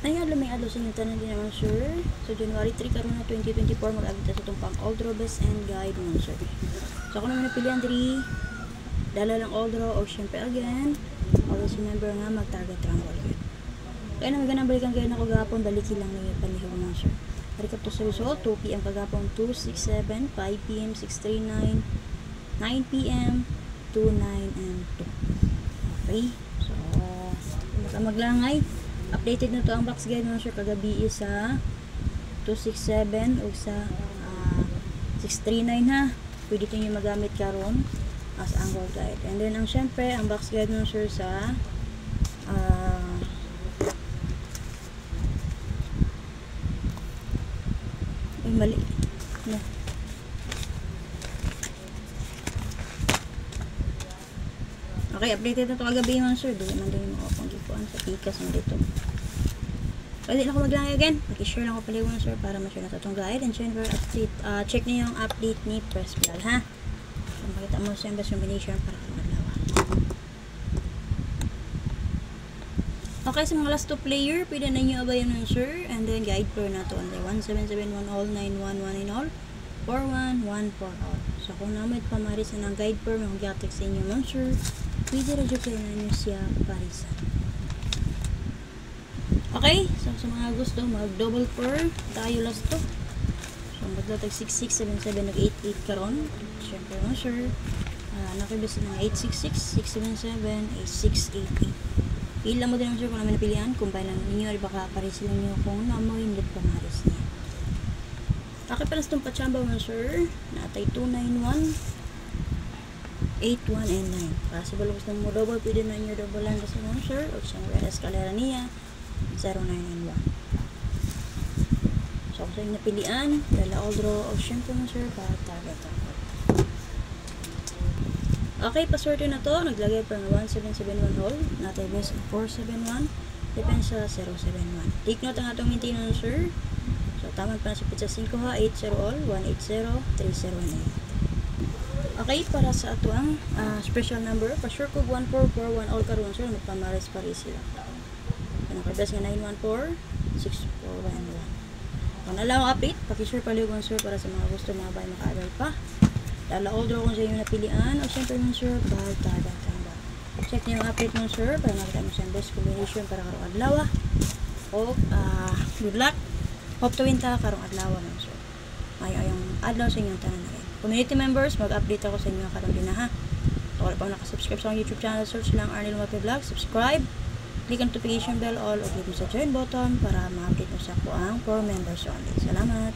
Ayan, lumialo sa inyo tanan din naman, sir. So, January 3 karon na 2024, mag-agita sa itong pang-old draw best and guide naman, sir. So, ako naman napilihan, 3. Dala lang old draw, o syempre again. Always remember nga, mag-target rumble yun. Kaya naman ganang balikan kayo na kagapon, baliki lang na yung panihog naman, sir. Recap to sa result, 2 p.m. kagapon, 267, 5 p.m. 639, 9 p.m. 29 and 2. Okay, so, maglangay. Updated na to ang box guide mo, sir, kagabi sa 267 o sa 639 ha. Pwede ito nyo magamit karon as angle guide. And then, ang syempre, ang box guide mo, sir, sa ay, mali. No. Okay, updated na ito kagabi mga, sir. Doon man din yung mga panggipuan sa pikas mo dito. Pwede na ako maglangay again. Mag-share lang ako paliwan, sir, para ma-share na itong guide. And syempre, update, check niyo yung update ni Press Vlog, ha? So, makita mo sa best combination para kang maglawa. Okay, sa mga last 2 player, pwede na nyo abayan nun, sir. And then, guide per na to. Only 1771 all, 911 in all, 411 for all. So, kung namit pamarisan ng guide per, may mag-gatik sa inyo, nun, sir. Pwede radyo kayo na nyo siya parisan. Okay, so sa mga gusto mag-double per, tayo last to. So, maglatag 6677 nag-88 karon. Siyempre mo, sir. Nakibis ng 866, 677, 8688. Ilan mo din naman, sir, kung namin napilihan. Combine lang ninyo, ay baka paris lang nyo kung namoy hindi pa maris niya. Okay, palas itong pachamba mo, sir. Natay 291, 81 and 9. Possible gusto mo double, pwede na nyo double lang kasi mo, sir. O siyang red escalera niya. 0991. So, kung sa inyo napilian, dala all draw option po mo, sir, para target ako. Okay, paswerte na to. Naglagay pa ng 1771 all. Natay best 471. Depende sa 071. Take note ang atong maintenance, sir. So, tama pa na sa pizza 5 ha. 80 all. 180. 3018. Okay, para sa ato ang special number. Pasure ko 1441 all karon, sir. Magpamaris-paris sila. Nakabes nga 914-6411. Kung alam ang update, pakishare paliwan, sir, para sa mga gusto mga bay maka-aral pa. Dala all draw kung sa inyo napilian. O syempre mo, sir, bahal taga tamba. Check niyo yung update mo, sir, para makita mo siyang best combination para karong adlaw. O good luck. Hope to win ta karong adlaw mo, sir. Mayo yung adlaw sa inyong tanan na rin. Community members, mag-update ako sa inyo karong din na, ha. So, kung pa nakasubscribe sa akong YouTube channel, search lang Arnel Wape Vlog, subscribe. Click ang notification bell all o click mo sa join button para ma-update mo sa ako ang for members only. Salamat!